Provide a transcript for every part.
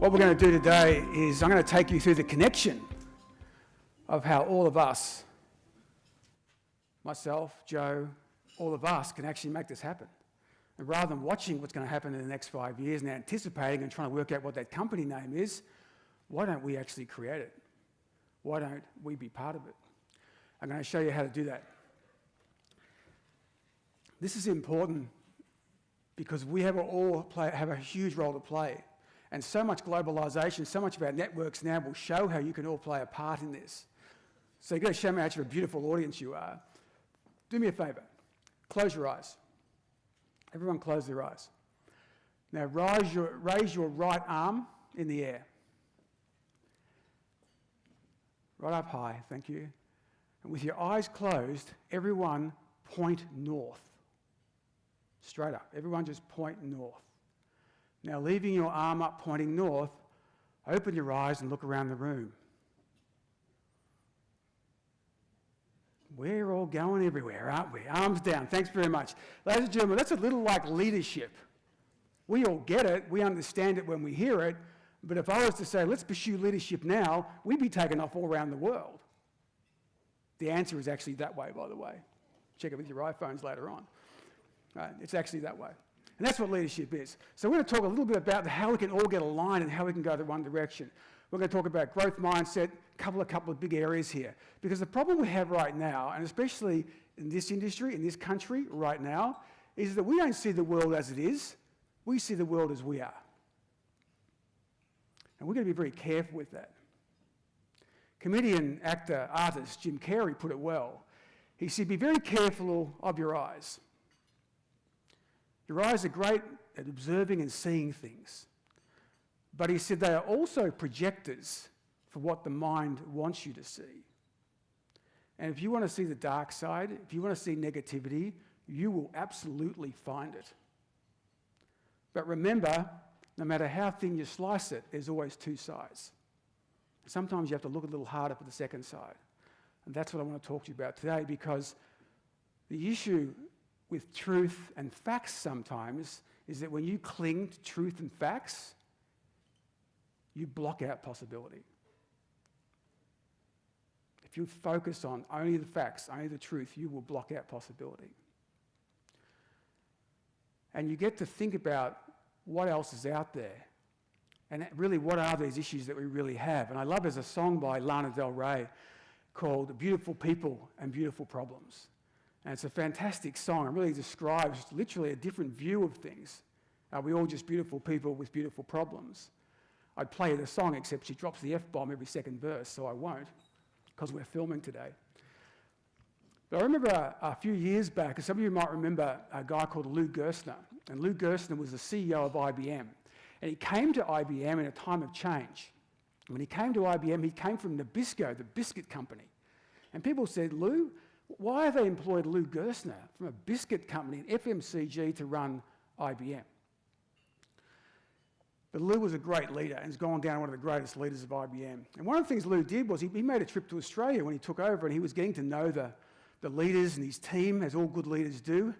What we're going to do today is I'm going to take you through the connection of how all of us, myself, Joe, all of us can actually make this happen. And rather than watching what's going to happen in the next 5 years and anticipating and trying to work out what that company name is, why don't we actually create it? Why don't we be part of it? I'm going to show you how to do that. This is important because we have a huge role to play. And so much globalisation, so much of our networks now will show how you can all play a part in this. So you've got to show me how much of a beautiful audience you are. Do me a favour. Close your eyes. Everyone close their eyes. Now raise your right arm in the air. Right up high, thank you. And with your eyes closed, everyone point north. Straight up. Everyone just point north. Now, leaving your arm up pointing north, open your eyes and look around the room. We're all going everywhere, aren't we? Arms down. Thanks very much. Ladies and gentlemen, that's a little like leadership. We all get it. We understand it when we hear it. But if I was to say, let's pursue leadership now, we'd be taken off all around the world. The answer is actually that way, by the way. Check it with your iPhones later on. Right, it's actually that way. And that's what leadership is. So we're going to talk a little bit about how we can all get aligned and how we can go the one direction. We're going to talk about growth mindset, a couple of big areas here. Because the problem we have right now, and especially in this industry, in this country right now, is that we don't see the world as it is. We see the world as we are. And we're going to be very careful with that. Comedian, actor, artist Jim Carrey put it well. He said, be very careful of your eyes. Your eyes are great at observing and seeing things. But he said they are also projectors for what the mind wants you to see. And if you want to see the dark side, if you want to see negativity, you will absolutely find it. But remember, no matter how thin you slice it, there's always two sides. Sometimes you have to look a little harder for the second side. And that's what I want to talk to you about today, because the issue with truth and facts sometimes is that when you cling to truth and facts, you block out possibility. If you focus on only the facts, only the truth, you will block out possibility. And you get to think about what else is out there. And really, what are these issues that we really have? And I love there's a song by Lana Del Rey called Beautiful People and Beautiful Problems. And it's a fantastic song. It really describes literally a different view of things. Are we all just beautiful people with beautiful problems? I'd play her the song, except she drops the F-bomb every second verse, so I won't, because we're filming today. But I remember a few years back, and some of you might remember a guy called Lou Gerstner. And Lou Gerstner was the CEO of IBM. And he came to IBM in a time of change. When he came to IBM, he came from Nabisco, the biscuit company. And people said, Lou, why have they employed Lou Gerstner from a biscuit company, an FMCG, to run IBM? But Lou was a great leader and has gone down one of the greatest leaders of IBM. And one of the things Lou did was he made a trip to Australia when he took over, and he was getting to know the leaders and his team, as all good leaders do.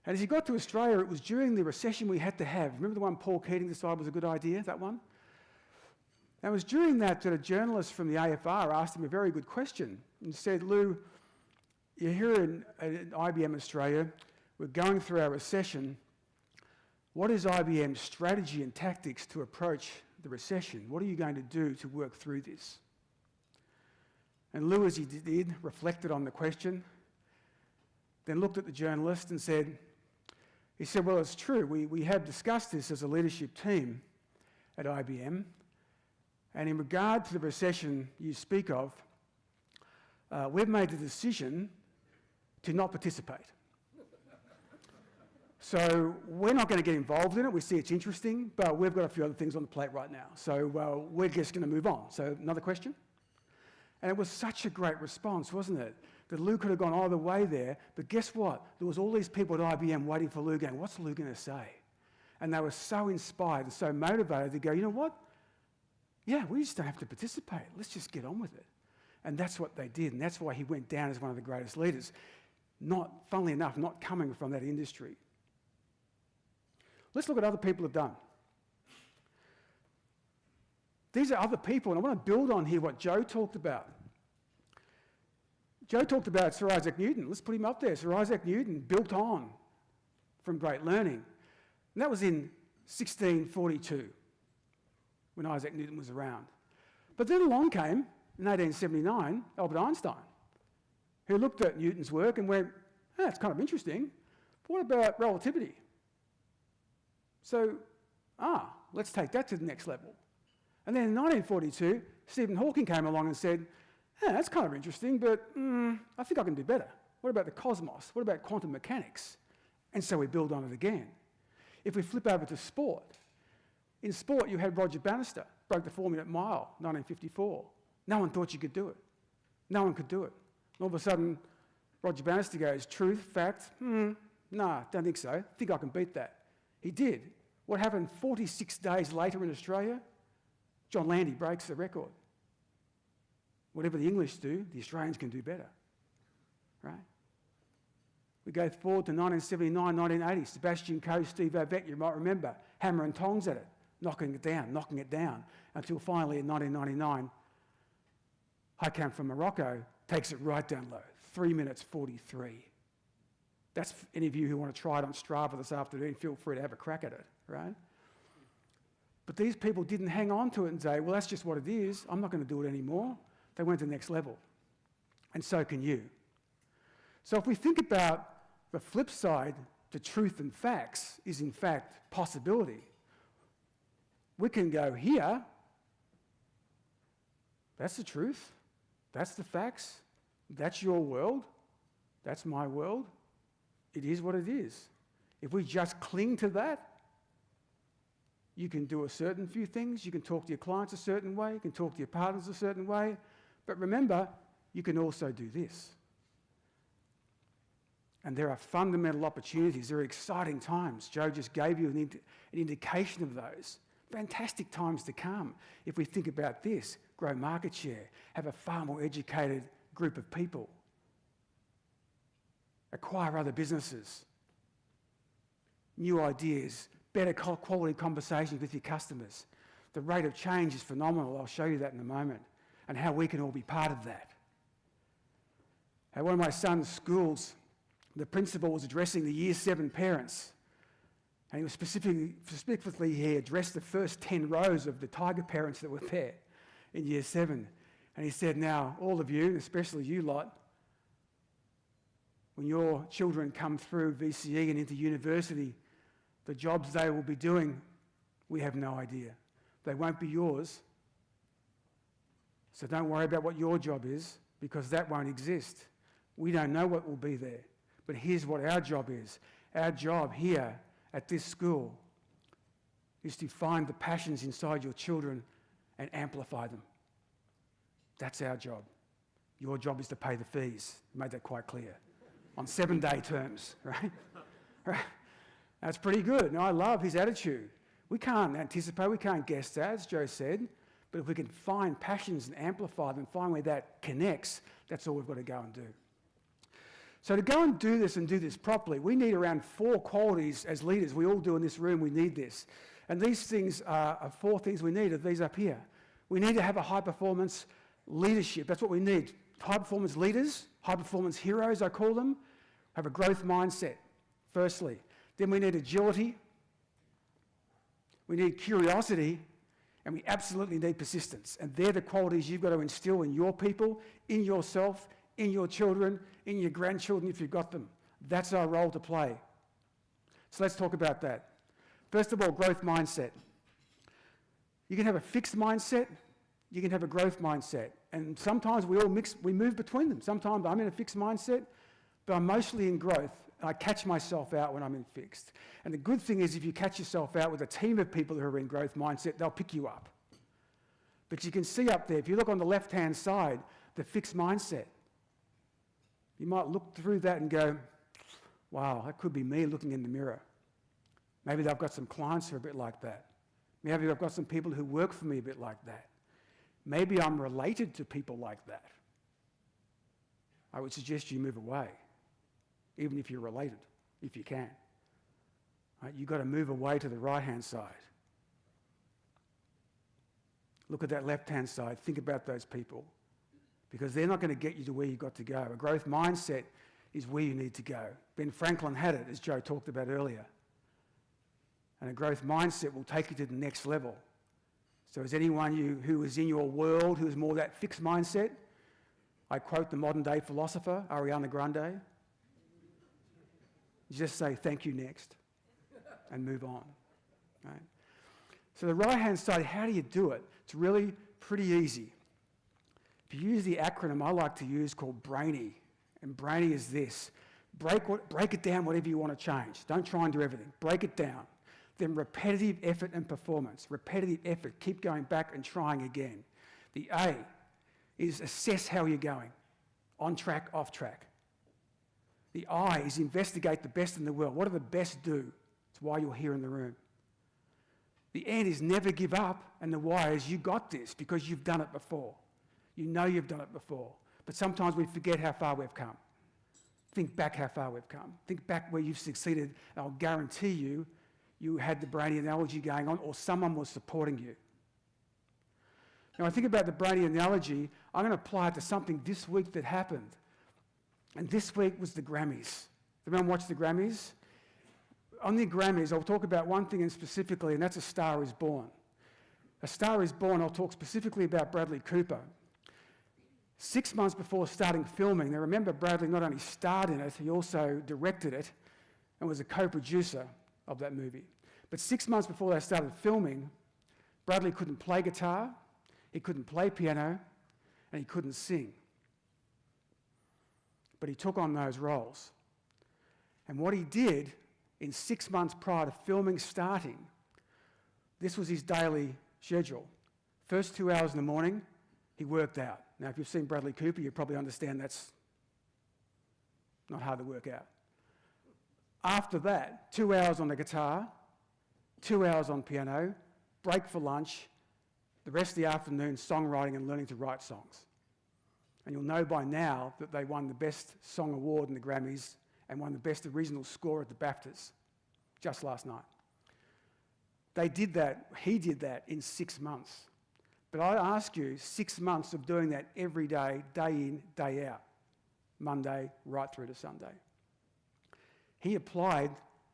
And as he got to Australia, it was during the recession we had to have. Remember the one Paul Keating decided was a good idea, that one? And it was during that a journalist from the AFR asked him a very good question and said, Lou, you're here in IBM Australia, we're going through our recession. What is IBM's strategy and tactics to approach the recession? What are you going to do to work through this? And Lou, as he did, reflected on the question, then looked at the journalist and said, well, it's true, we have discussed this as a leadership team at IBM, and in regard to the recession you speak of, we've made the decision to not participate. So we're not going to get involved in it. We see it's interesting, but we've got a few other things on the plate right now. So we're just going to move on. So another question? And it was such a great response, wasn't it? That Lou could have gone either way there, but guess what? There was all these people at IBM waiting for Lou going, what's Lou going to say? And they were so inspired and so motivated to go, you know what? Yeah, we just don't have to participate. Let's just get on with it. And that's what they did, and that's why he went down as one of the greatest leaders. Not, funnily enough, not coming from that industry. Let's look at other people have done. These are other people, and I want to build on here what Joe talked about. Joe talked about Sir Isaac Newton. Let's put him up there. Sir Isaac Newton built on from great learning. And that was in 1642, when Isaac Newton was around. But then along came, in 1879, Albert Einstein, who looked at Newton's work and went, it's kind of interesting. But what about relativity? So, let's take that to the next level. And then in 1942, Stephen Hawking came along and said, that's kind of interesting, but I think I can do better. What about the cosmos? What about quantum mechanics? And so we build on it again. If we flip over to sport, in sport you had Roger Bannister, broke the 4-minute mile, 1954. No one thought you could do it. No one could do it. And all of a sudden, Roger Bannister goes, truth, fact, nah, don't think so. Think I can beat that. He did. What happened 46 days later in Australia? John Landy breaks the record. Whatever the English do, the Australians can do better, right? We go forward to 1979, 1980, Sebastian Coe, Steve Ovett, you might remember, hammer and tongs at it, knocking it down, until finally in 1999, Hakan from Morocco takes it right down low, 3 minutes 43. That's, any of you who want to try it on Strava this afternoon, feel free to have a crack at it, right? But these people didn't hang on to it and say, well, that's just what it is, I'm not going to do it anymore. They went to the next level. And so can you. So if we think about the flip side to truth and facts is in fact possibility, we can go here, that's the truth, that's the facts, that's your world, that's my world, it is what it is. If we just cling to that, you can do a certain few things, you can talk to your clients a certain way, you can talk to your partners a certain way, but remember, you can also do this. And there are fundamental opportunities, there are exciting times. Joe just gave you an indication of those. Fantastic times to come if we think about this, grow market share, have a far more educated group of people, acquire other businesses, new ideas, better quality conversations with your customers. The rate of change is phenomenal. I'll show you that in a moment, and how we can all be part of that. At one of my son's schools, the principal was addressing the Year 7 parents, and he was specifically he addressed the first 10 rows of the tiger parents that were there in Year 7. And he said, now, all of you, especially you lot, when your children come through VCE and into university, the jobs they will be doing, we have no idea. They won't be yours. So don't worry about what your job is, because that won't exist. We don't know what will be there. But here's what our job is. Our job here at this school is to find the passions inside your children and amplify them. That's our job. Your job is to pay the fees. Made that quite clear. On 7-day terms, right? Right? That's pretty good. And I love his attitude. We can't anticipate, we can't guess that, as Joe said, but if we can find passions and amplify them, find where that connects, that's all we've got to go and do. So to go and do this properly, we need around 4 qualities as leaders. We all do in this room, we need this. And these things are 4 things we need, are these up here. We need to have a high-performance leadership. That's what we need. High-performance leaders, high-performance heroes, I call them, have a growth mindset, firstly. Then we need agility, we need curiosity, and we absolutely need persistence. And they're the qualities you've got to instill in your people, in yourself, in your children, in your grandchildren if you've got them. That's our role to play. So let's talk about that. First of all, growth mindset. You can have a fixed mindset, you can have a growth mindset. And sometimes we all move between them. Sometimes I'm in a fixed mindset, but I'm mostly in growth. I catch myself out when I'm in fixed. And the good thing is if you catch yourself out with a team of people who are in growth mindset, they'll pick you up. But you can see up there, if you look on the left-hand side, the fixed mindset. You might look through that and go, wow, that could be me looking in the mirror. Maybe I've got some clients who are a bit like that. Maybe I've got some people who work for me a bit like that. Maybe I'm related to people like that. I would suggest you move away, even if you're related, if you can. Right? You've got to move away to the right-hand side. look at that left-hand side, think about those people, because they're not going to get you to where you've got to go. A growth mindset is where you need to go. Ben Franklin had it, as Joe talked about earlier. And a growth mindset will take you to the next level. So is anyone who is in your world who is more that fixed mindset? I quote the modern day philosopher, Ariana Grande. You just say, thank you, next, and move on. Right? So the right-hand side, how do you do it? It's really pretty easy. If you use the acronym I like to use called BRAINY, and BRAINY is this: break it down whatever you want to change. Don't try and do everything. Break it down. Then repetitive effort and performance. Repetitive effort, keep going back and trying again. The A is assess how you're going. On track, off track. The I is investigate the best in the world. What do the best do? It's why you're here in the room. The N is never give up, and the Y is you got this because you've done it before. You know you've done it before. But sometimes we forget how far we've come. Think back how far we've come. Think back where you've succeeded. I'll guarantee you, you had the brainy analogy going on, or someone was supporting you. Now, I think about the brainy analogy, I'm going to apply it to something this week that happened. And this week was the Grammys. Everyone watch the Grammys? On the Grammys, I'll talk about one thing specifically, and that's A Star is Born. A Star is Born, I'll talk specifically about Bradley Cooper. 6 months before starting filming, now remember Bradley not only starred in it, he also directed it and was a co-producer of that movie. But 6 months before they started filming, Bradley couldn't play guitar, he couldn't play piano, and he couldn't sing. But he took on those roles. And what he did in 6 months prior to filming starting, this was his daily schedule. First 2 hours in the morning, he worked out. Now, if you've seen Bradley Cooper, you probably understand that's not hard to work out. After that, 2 hours on the guitar, 2 hours on piano, break for lunch, the rest of the afternoon songwriting and learning to write songs. And you'll know by now that they won the Best Song Award in the Grammys and won the Best Original Score at the BAFTAs just last night. They did that, he did that in 6 months. But I ask you, 6 months of doing that every day, day in, day out, Monday right through to Sunday. He applied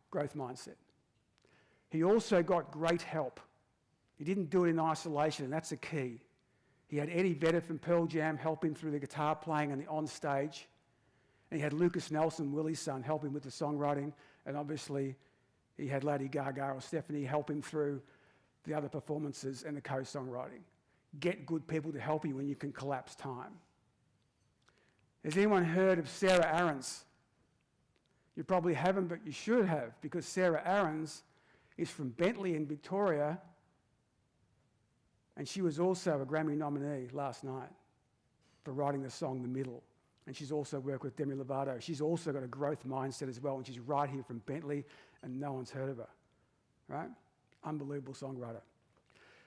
growth mindset. He also got great help. He didn't do it in isolation, and that's the key. He had Eddie Vedder from Pearl Jam help him through the guitar playing and the on stage. And he had Lucas Nelson, Willie's son, help him with the songwriting. And obviously, he had Lady Gaga or Stephanie help him through the other performances and the co-songwriting. Get good people to help you when you can collapse time. Has anyone heard of Sarah Aarons? You probably haven't, but you should have, because Sarah Aarons is from Bentley in Victoria, and she was also a Grammy nominee last night for writing the song The Middle. And she's also worked with Demi Lovato. She's also got a growth mindset as well, and she's right here from Bentley, and no one's heard of her, right? Unbelievable songwriter.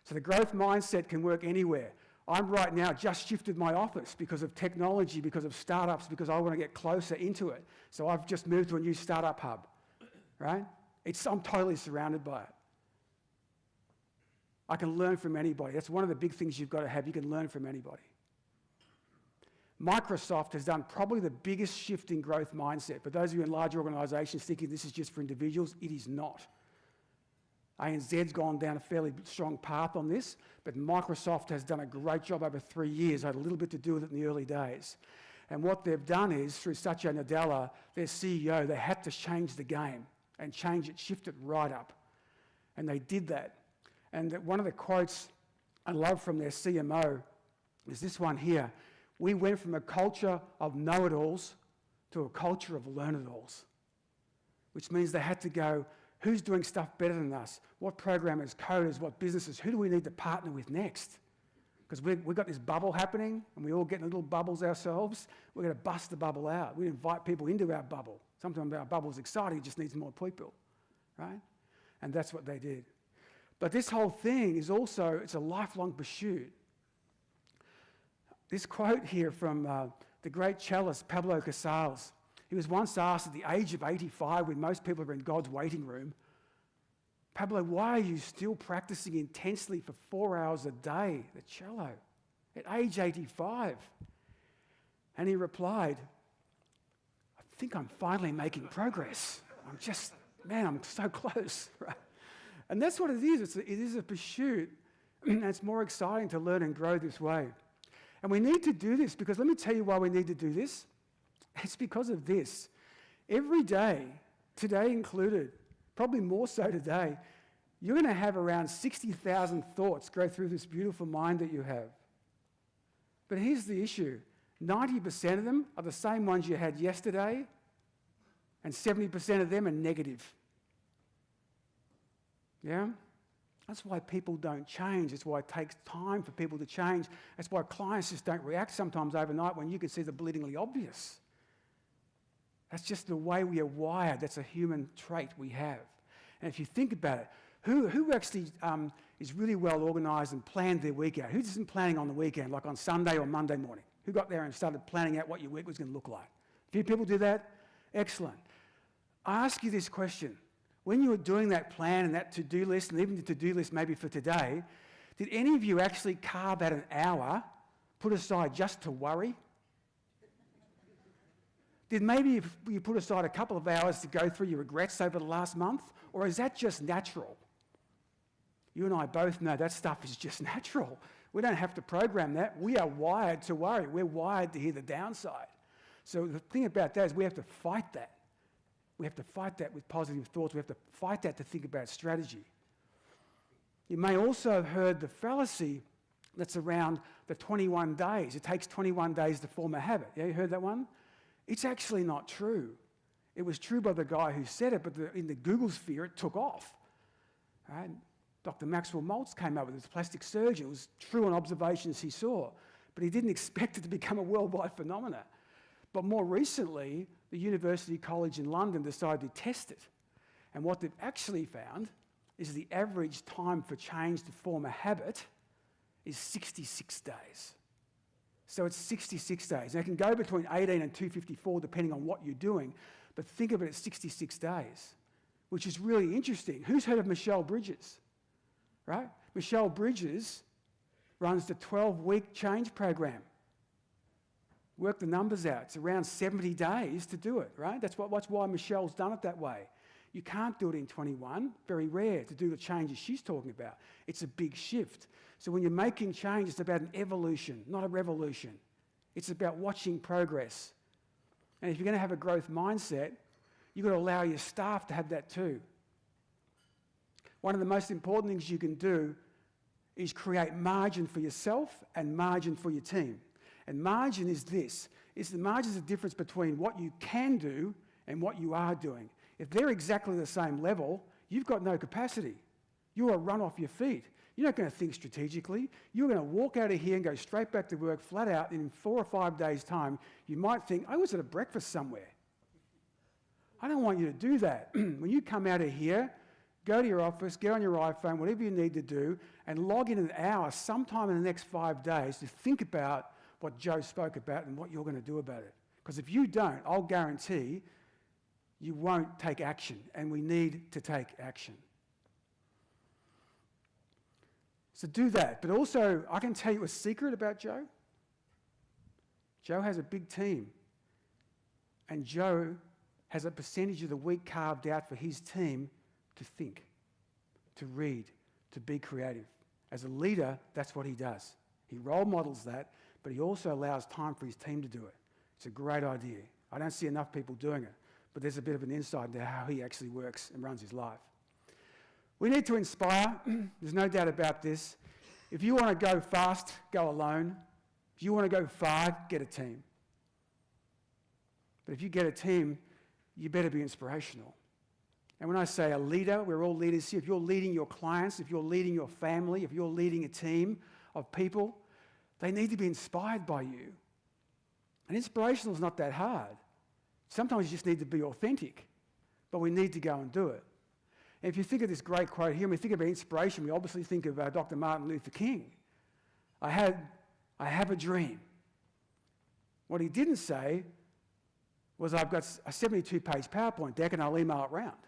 So the growth mindset can work anywhere. I'm right now just shifted my office because of technology, because of startups, because I want to get closer into it. So I've just moved to a new startup hub, right? I'm totally surrounded by it. I can learn from anybody. That's one of the big things you've got to have. You can learn from anybody. Microsoft has done probably the biggest shift in growth mindset. For those of you in large organisations thinking this is just for individuals, it is not. ANZ's gone down a fairly strong path on this, but Microsoft has done a great job over 3 years. I had a little bit to do with it in the early days. And what they've done is, through Satya Nadella, their CEO, they had to change the game and change it, shift it right up. And they did that. And one of the quotes I love from their CMO is this one here. We went from a culture of know-it-alls to a culture of learn-it-alls, which means they had to go, who's doing stuff better than us? What programmers, coders, what businesses, who do we need to partner with next? Because we've got this bubble happening, and we all get in little bubbles ourselves. We're going to bust the bubble out. We invite people into our bubble. Sometimes our bubble's exciting, it just needs more people, right? And that's what they did. But this whole thing is also, it's a lifelong pursuit. This quote here from the great cellist Pablo Casals. He was once asked at the age of 85, when most people are in God's waiting room, Pablo, why are you still practicing intensely for 4 hours a day, the cello, at age 85? And he replied, I think I'm finally making progress. I'm so close, right? And that's what it is. It is a pursuit, and it's more exciting to learn and grow this way. And we need to do this because let me tell you why we need to do this. It's because of this. Every day, today included, probably more so today, you're going to have around 60,000 thoughts go through this beautiful mind that you have. But here's the issue. 90% of them are the same ones you had yesterday, and 70% of them are negative. Yeah? That's why people don't change. It's why it takes time for people to change. That's why clients just don't react sometimes overnight when you can see the bleedingly obvious. That's just the way we are wired. That's a human trait we have. And if you think about it, who actually is really well organised and planned their week out? Who isn't planning on the weekend, like on Sunday or Monday morning? Who got there and started planning out what your week was going to look like? A few people do that? Excellent. I ask you this question. When you were doing that plan and that to-do list, and even the to-do list maybe for today, did any of you actually carve out an hour, put aside just to worry? Did maybe you put aside a couple of hours to go through your regrets over the last month? Or is that just natural? You and I both know that stuff is just natural. We don't have to program that. We are wired to worry. We're wired to hear the downside. So the thing about that is we have to fight that. We have to fight that with positive thoughts. We have to fight that to think about strategy. You may also have heard the fallacy that's around the 21 days. It takes 21 days to form a habit. Yeah, you heard that one? It's actually not true. It was true by the guy who said it, but in the Google sphere, it took off. Right? Dr. Maxwell Maltz came up with this plastic surgeon. It was true on observations he saw, but he didn't expect it to become a worldwide phenomenon. But more recently, the University College in London decided to test it. And what they've actually found is the average time for change to form a habit is 66 days. So it's 66 days. Now, it can go between 18 and 254 depending on what you're doing, but think of it as 66 days, which is really interesting. Who's heard of Michelle Bridges? Right? Michelle Bridges runs the 12-week change program. Work the numbers out. It's around 70 days to do it, right? That's why Michelle's done it that way. You can't do it in 21. Very rare to do the changes she's talking about. It's a big shift. So when you're making change, it's about an evolution, not a revolution. It's about watching progress. And if you're going to have a growth mindset, you've got to allow your staff to have that too. One of the most important things you can do is create margin for yourself and margin for your team. And margin is this. The margin is the difference between what you can do and what you are doing. If they're exactly the same level, you've got no capacity. You are run off your feet. You're not going to think strategically. You're going to walk out of here and go straight back to work flat out, and in 4 or 5 days' time, you might think, I was at a breakfast somewhere. I don't want you to do that. When you come out of here, go to your office, get on your iPhone, whatever you need to do, and log in an hour sometime in the next 5 days to think about what Joe spoke about and what you're going to do about it. Because if you don't, I'll guarantee you won't take action, and we need to take action. So do that. But also, I can tell you a secret about Joe. Joe has a big team, and Joe has a percentage of the week carved out for his team to think, to read, to be creative. As a leader, that's what he does. He role models that, but he also allows time for his team to do it. It's a great idea. I don't see enough people doing it, but there's a bit of an insight into how he actually works and runs his life. We need to inspire. There's no doubt about this. If you want to go fast, go alone. If you want to go far, get a team. But if you get a team, you better be inspirational. And when I say a leader, we're all leaders here. If you're leading your clients, if you're leading your family, if you're leading a team of people, they need to be inspired by you. And inspirational is not that hard. Sometimes you just need to be authentic, but we need to go and do it. And if you think of this great quote here, when we think about inspiration, we obviously think of Dr. Martin Luther King. I have a dream. What he didn't say was, I've got a 72-page PowerPoint deck and I'll email it round.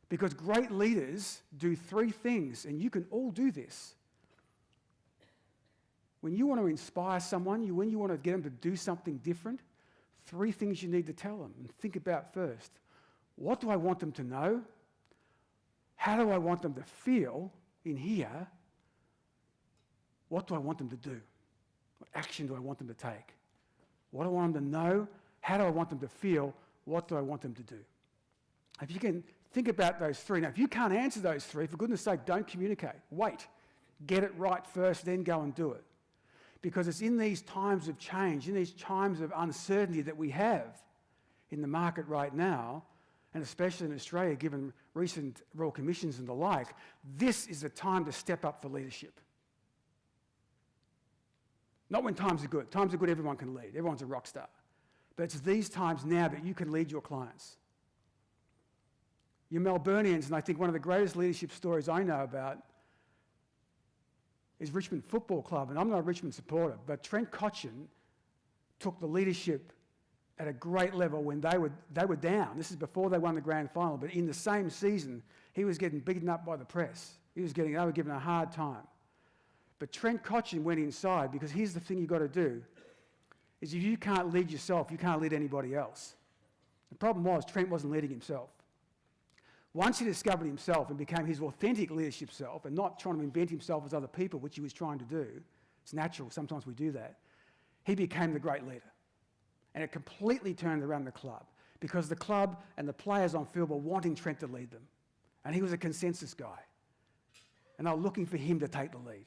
Because great leaders do three things, and you can all do this. When you want to inspire someone, when you want to get them to do something different, three things you need to tell them and think about first. What do I want them to know? How do I want them to feel in here? What do I want them to do? What action do I want them to take? What do I want them to know? How do I want them to feel? What do I want them to do? If you can think about those three. Now, if you can't answer those three, for goodness sake, don't communicate. Wait. Get it right first, then go and do it. Because it's in these times of change, in these times of uncertainty that we have in the market right now, and especially in Australia, given recent Royal Commissions and the like, this is the time to step up for leadership. Not when times are good. Times are good, everyone can lead. Everyone's a rock star. But it's these times now that you can lead your clients. You're Melburnians, and I think one of the greatest leadership stories I know about is Richmond Football Club, and I'm not a Richmond supporter, but Trent Cotchin took the leadership at a great level when they were down. This is before they won the grand final, but in the same season, he was getting beaten up by the press. They were giving a hard time. But Trent Cotchin went inside, because here's the thing you've got to do, is if you can't lead yourself, you can't lead anybody else. The problem was Trent wasn't leading himself. Once he discovered himself and became his authentic leadership self and not trying to invent himself as other people, which he was trying to do, it's natural, sometimes we do that, he became the great leader. And it completely turned around the club because the club and the players on field were wanting Trent to lead them. And he was a consensus guy. And they were looking for him to take the lead.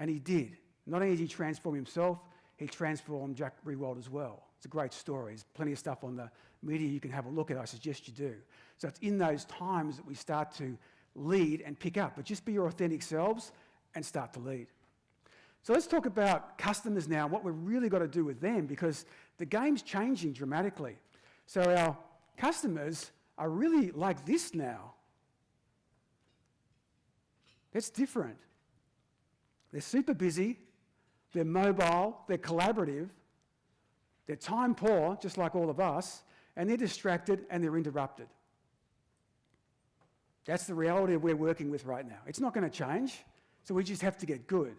And he did. Not only did he transform himself, he transformed Jack Riewoldt as well. It's a great story. There's plenty of stuff on the media you can have a look at. I suggest you do. So it's in those times that we start to lead and pick up. But just be your authentic selves and start to lead. So let's talk about customers now, what we've really got to do with them, because the game's changing dramatically. So our customers are really like this now. It's different. They're super busy, they're mobile, they're collaborative, they're time poor, just like all of us, and they're distracted and they're interrupted. That's the reality we're working with right now. It's not going to change, so we just have to get good.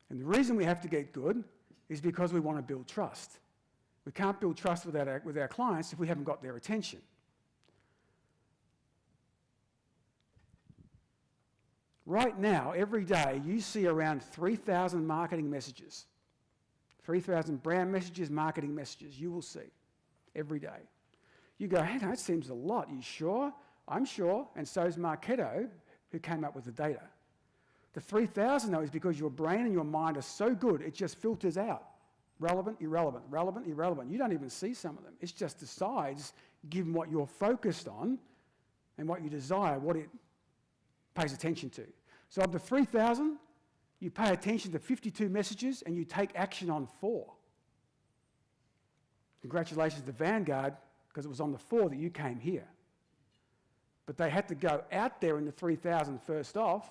And the reason we have to get good is because we want to build trust. We can't build trust with our clients if we haven't got their attention. Right now, every day, you see around 3,000 marketing messages. 3,000 brand messages, marketing messages, you will see every day. You go, hey, that seems a lot. Are you sure? I'm sure, and so is Marketo, who came up with the data. The 3,000, though, is because your brain and your mind are so good, it just filters out. Relevant, irrelevant, relevant, irrelevant. You don't even see some of them. It just decides, given what you're focused on and what you desire, what it pays attention to. So of the 3,000, you pay attention to 52 messages and you take action on 4. Congratulations to Vanguard, because it was on the 4 that you came here. But they had to go out there in the 3,000 first off.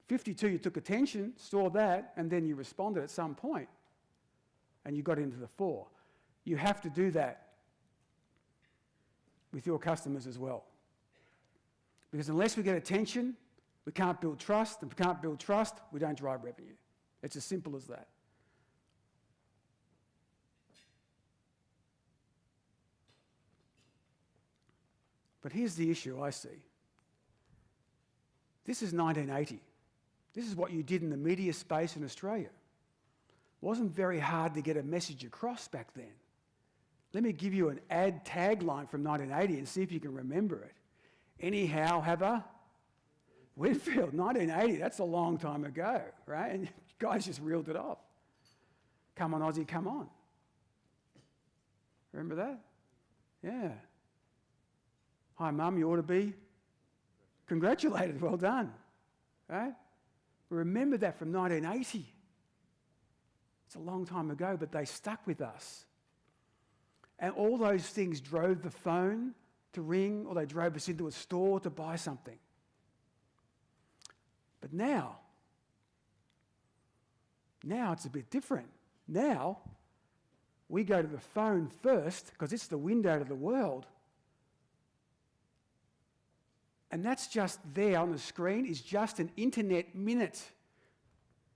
52, you took attention, saw that, and then you responded at some point, and you got into the 4. You have to do that with your customers as well. Because unless we get attention, we can't build trust, and if we can't build trust, we don't drive revenue. It's as simple as that. But here's the issue I see. This is 1980. This is what you did in the media space in Australia. It wasn't very hard to get a message across back then. Let me give you an ad tagline from 1980 and see if you can remember it. Anyhow, have a Whitfield, 1980, that's a long time ago, right? And you guys just reeled it off. Come on, Aussie, come on. Remember that? Yeah. Hi, Mum, you ought to be congratulated. Well done. Right? Remember that from 1980. It's a long time ago, but they stuck with us. And all those things drove the phone to ring, or they drove us into a store to buy something. But now it's a bit different. Now, we go to the phone first, because it's the window to the world. And that's just there on the screen is just an internet minute.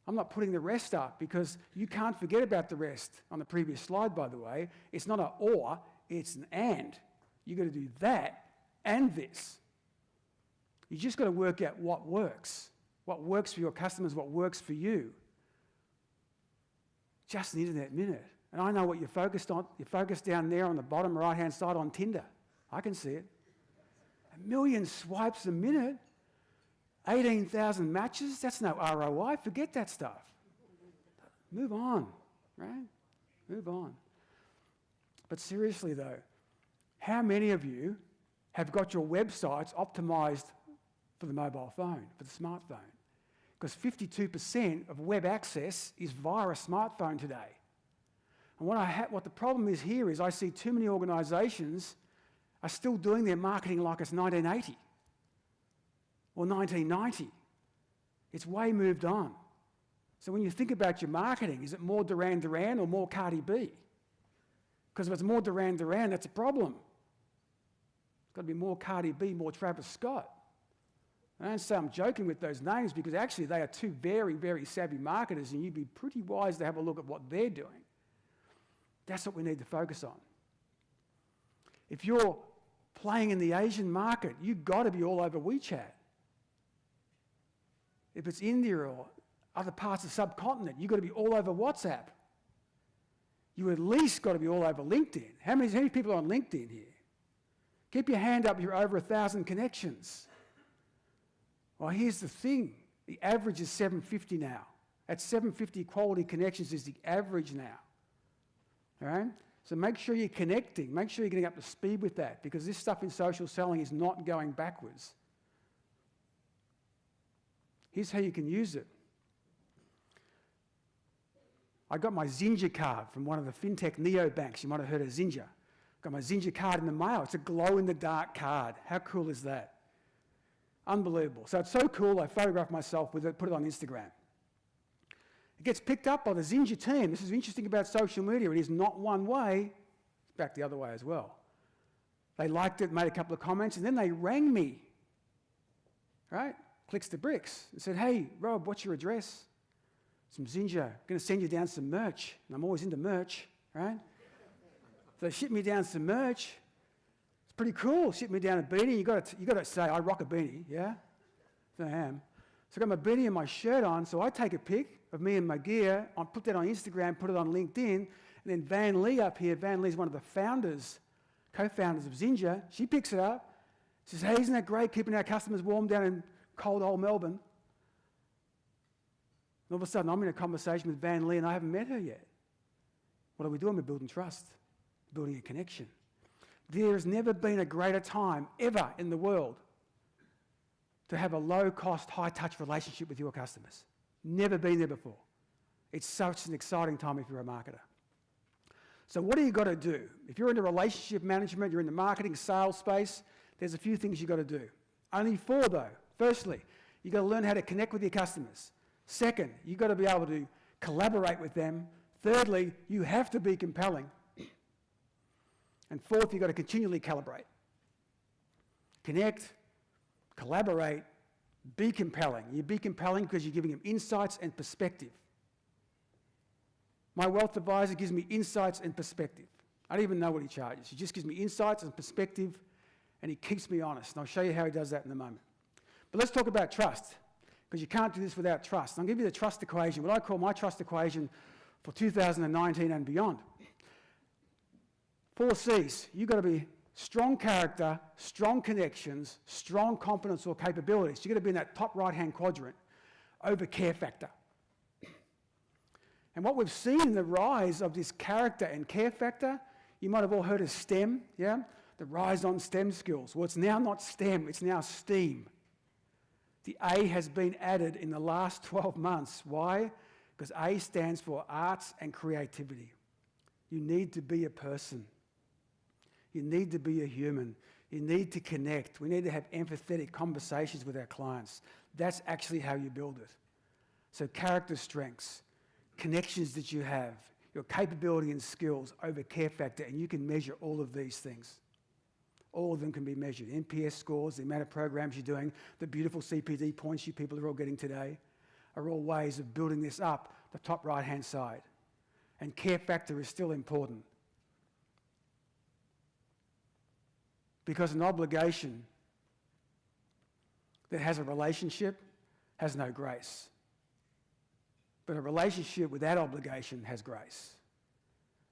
I'm not putting the rest up because you can't forget about the rest on the previous slide, by the way. It's not an or, it's an and. You've got to do that and this. You just got to work out what works for your customers, what works for you. Just an internet minute. And I know what you're focused on. You're focused down there on the bottom right-hand side on Tinder. I can see it. 1 million swipes a minute, 18,000 matches, that's no ROI. Forget that stuff. Move on, right? Move on. But seriously though, how many of you have got your websites optimized for the mobile phone, for the smartphone? Because 52% of web access is via a smartphone today. And what the problem is here is I see too many organizations are still doing their marketing like it's 1980 or 1990. It's way moved on. So when you think about your marketing, is it more Duran Duran or more Cardi B? Because if it's more Duran Duran, that's a problem. It's got to be more Cardi B, more Travis Scott. I don't say I'm joking with those names because actually they are two very, very savvy marketers and you'd be pretty wise to have a look at what they're doing. That's what we need to focus on. If you're playing in the Asian market, you've got to be all over WeChat. If it's India or other parts of the subcontinent, you've got to be all over WhatsApp. You at least got to be all over LinkedIn. How many people are on LinkedIn here? Keep your hand up, you're over 1,000 connections. Well, here's the thing. The average is 750 now. At 750 quality connections is the average now. All right? So make sure you're connecting. Make sure you're getting up to speed with that because this stuff in social selling is not going backwards. Here's how you can use it. I got my Zinja card from one of the fintech neobanks. You might have heard of Zinja. Got my Zinja card in the mail. It's a glow-in-the-dark card. How cool is that? Unbelievable. So it's so cool, I photographed myself with it, put it on Instagram. It gets picked up by the Zinja team. This is interesting about social media. It is not one way, it's back the other way as well. They liked it, made a couple of comments, and then they rang me, right? Clicks to bricks, and said, hey, Rob, what's your address? Some Zinja, I'm going to send you down some merch. And I'm always into merch, right? So they shipped me down some merch. It's pretty cool, shipped me down a beanie. You got to say, I rock a beanie, yeah? So I am. So I got my beanie and my shirt on, so I take a pic of me and my gear, I put that on Instagram, put it on LinkedIn, and then Van Lee up here, Van Lee's one of the founders, co-founders of Zinja, she picks it up, says, hey, isn't that great, keeping our customers warm down in cold old Melbourne? And all of a sudden, I'm in a conversation with Van Lee and I haven't met her yet. What are we doing? We're building trust, building a connection. There has never been a greater time ever in the world to have a low-cost, high-touch relationship with your customers. Never been there before. It's such an exciting time if you're a marketer. So what do you got to do? If you're into relationship management, you're in the marketing sales space, there's a few things you got to do. Only 4 though. Firstly, you got to learn how to connect with your customers. Second, you got to be able to collaborate with them. Thirdly, you have to be compelling. And fourth, you got to continually calibrate. Connect, collaborate, be compelling. You be compelling because you're giving them insights and perspective. My wealth advisor gives me insights and perspective. I don't even know what he charges. He just gives me insights and perspective, and he keeps me honest. And I'll show you how he does that in a moment. But let's talk about trust, because you can't do this without trust. I'll give you the trust equation, what I call my trust equation for 2019 and beyond. 4 C's. You've got to be strong character, strong connections, strong competence or capabilities. You've got to be in that top right-hand quadrant over care factor. And what we've seen in the rise of this character and care factor, you might have all heard of STEM, yeah? The rise on STEM skills. Well, it's now not STEM, it's now STEAM. The A has been added in the last 12 months. Why? Because A stands for arts and creativity. You need to be a person. You need to be a human. You need to connect. We need to have empathetic conversations with our clients. That's actually how you build it. So character strengths, connections that you have, your capability and skills over care factor, and you can measure all of these things. All of them can be measured. NPS scores, the amount of programs you're doing, the beautiful CPD points you people are all getting today are all ways of building this up the top right-hand side. And care factor is still important. Because an obligation that has a relationship has no grace. But a relationship without obligation has grace.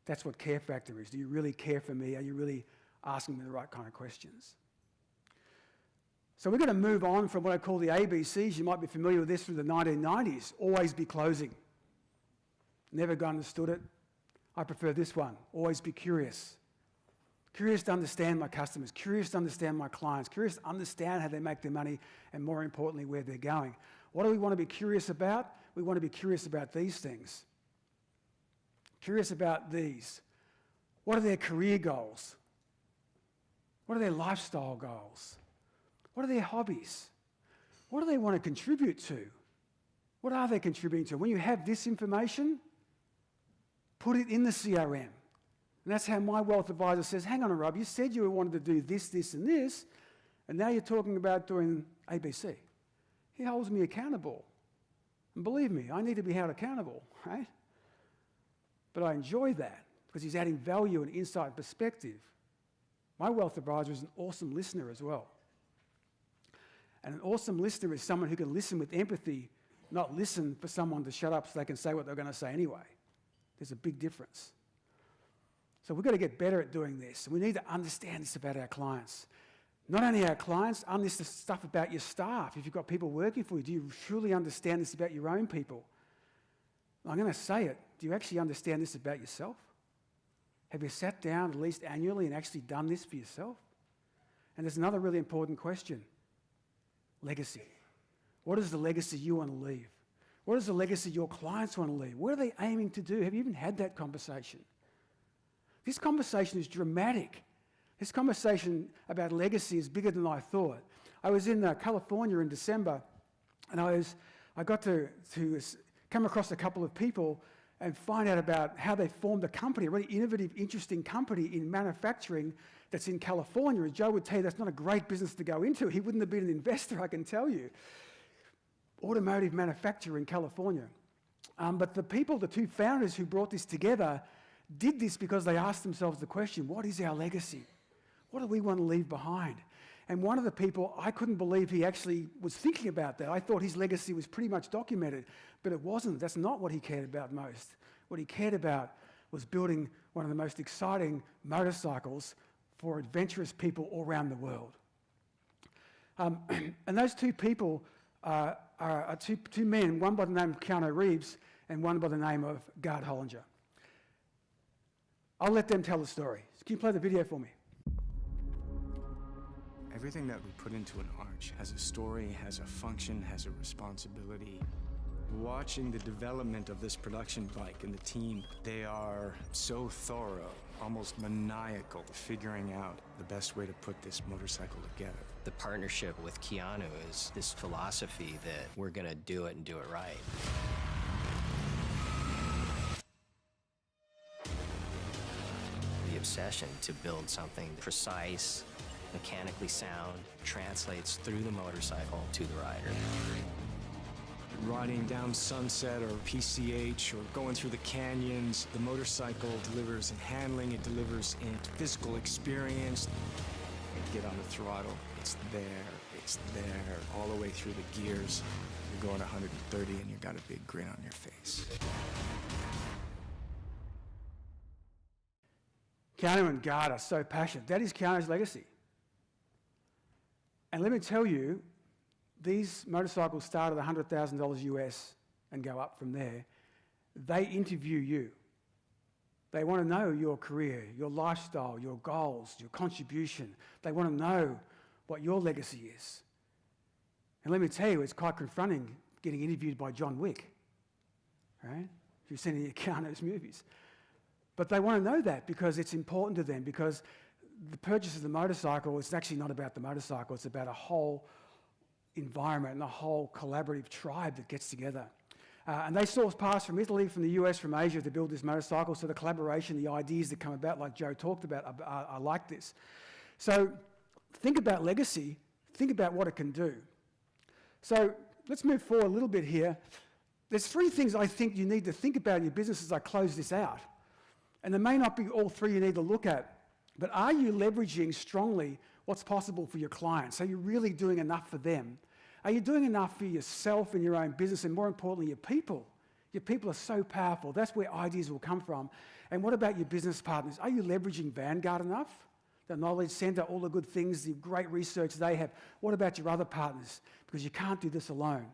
That's what care factor is. Do you really care for me? Are you really asking me the right kind of questions? So we're going to move on from what I call the ABCs. You might be familiar with this from the 1990s. Always be closing. Never understood it. I prefer this one. Always be curious. Curious to understand my customers. Curious to understand my clients. Curious to understand how they make their money and, more importantly, where they're going. What do we want to be curious about? We want to be curious about these things. Curious about these. What are their career goals? What are their lifestyle goals? What are their hobbies? What do they want to contribute to? What are they contributing to? When you have this information, put it in the CRM. And that's how my wealth advisor says, hang on, Rob, you said you wanted to do this, this, and this, and now you're talking about doing ABC. He holds me accountable. And believe me, I need to be held accountable, right? But I enjoy that because he's adding value and insight and perspective. My wealth advisor is an awesome listener as well. And an awesome listener is someone who can listen with empathy, not listen for someone to shut up so they can say what they're going to say anyway. There's a big difference. So we've got to get better at doing this. We need to understand this about our clients. Not only our clients, understand this stuff about your staff. If you've got people working for you, do you truly understand this about your own people? I'm going to say it. Do you actually understand this about yourself? Have you sat down at least annually and actually done this for yourself? And there's another really important question. Legacy. What is the legacy you want to leave? What is the legacy your clients want to leave? What are they aiming to do? Have you even had that conversation? This conversation is dramatic. This conversation about legacy is bigger than I thought. I was in California in December, and I got to come across a couple of people and find out about how they formed a company, a really innovative, interesting company in manufacturing that's in California. And Joe would tell you that's not a great business to go into. He wouldn't have been an investor, I can tell you. Automotive manufacturer in California. But the people, the two founders who brought this together, did this because they asked themselves the question, what is our legacy? What do we want to leave behind? And one of the people, I couldn't believe he actually was thinking about that. I thought his legacy was pretty much documented, but it wasn't. That's not what he cared about most. What he cared about was building one of the most exciting motorcycles for adventurous people all around the world. And those two people are two men, one by the name of Keanu Reeves and one by the name of Gard Hollinger. I'll let them tell the story. Can you play the video for me? Everything that we put into an arch has a story, has a function, has a responsibility. Watching the development of this production bike and the team, they are so thorough, almost maniacal, figuring out the best way to put this motorcycle together. The partnership with Keanu is this philosophy that we're going to do it and do it right. The obsession to build something precise, mechanically sound, translates through the motorcycle to the rider. Riding down Sunset or PCH or going through the canyons, the motorcycle delivers in handling, it delivers in physical experience. You get on the throttle, it's there, all the way through the gears. You're going 130 and you've got a big grin on your face. Keanu and Gard are so passionate. That is Keanu's legacy. And let me tell you, these motorcycles start at $100,000 US and go up from there. They interview you. They want to know your career, your lifestyle, your goals, your contribution. They want to know what your legacy is. And let me tell you, it's quite confronting getting interviewed by John Wick, right? If you've seen any of Keanu's movies. But they want to know that because it's important to them, because the purchase of the motorcycle is actually not about the motorcycle, it's about a whole environment and a whole collaborative tribe that gets together. And they source parts from Italy, from the US, from Asia to build this motorcycle, so the collaboration, the ideas that come about, like Joe talked about, are like this. So think about legacy, think about what it can do. So let's move forward a little bit here. There's 3 things I think you need to think about in your business as I close this out. And there may not be all 3 you need to look at, but are you leveraging strongly what's possible for your clients? Are you really doing enough for them? Are you doing enough for yourself and your own business, and more importantly, your people? Your people are so powerful. That's where ideas will come from. And what about your business partners? Are you leveraging Vanguard enough? The Knowledge Centre, all the good things, the great research they have. What about your other partners? Because you can't do this alone.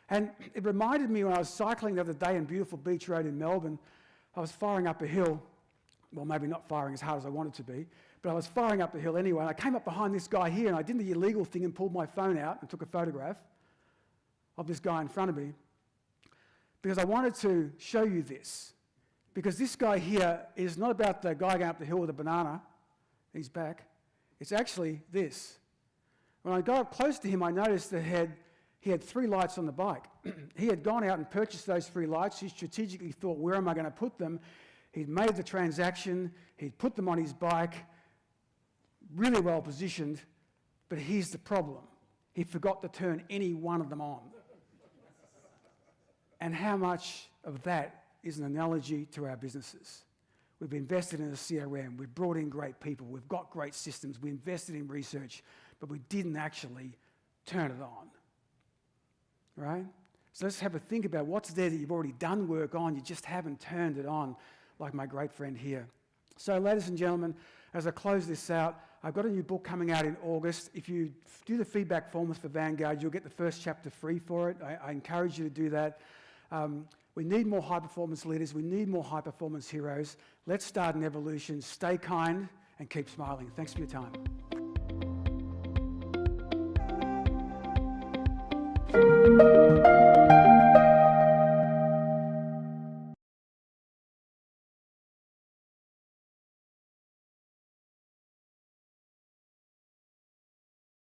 And it reminded me when I was cycling the other day in beautiful Beach Road in Melbourne, I was firing up a hill. Well, maybe not firing as hard as I wanted to be, but I was firing up a hill anyway, and I came up behind this guy here, and I did the illegal thing and pulled my phone out and took a photograph of this guy in front of me, because I wanted to show you this. Because this guy here is not about the guy going up the hill with a banana, he's back. It's actually this. When I got up close to him, I noticed that he had 3 lights on the bike. He had gone out and purchased those 3 lights. He strategically thought, where am I going to put them? He'd made the transaction, he'd put them on his bike, really well positioned, but here's the problem. He forgot to turn any one of them on. And how much of that is an analogy to our businesses? We've invested in a CRM, we've brought in great people, we've got great systems, we invested in research, but we didn't actually turn it on, right? So let's have a think about what's there that you've already done work on, you just haven't turned it on, like my great friend here. So ladies and gentlemen, as I close this out, I've got a new book coming out in August. If you do the feedback forms for Vanguard, you'll get the first chapter free for it. I encourage you to do that. We need more high-performance leaders. We need more high-performance heroes. Let's start an evolution. Stay kind and keep smiling. Thanks for your time.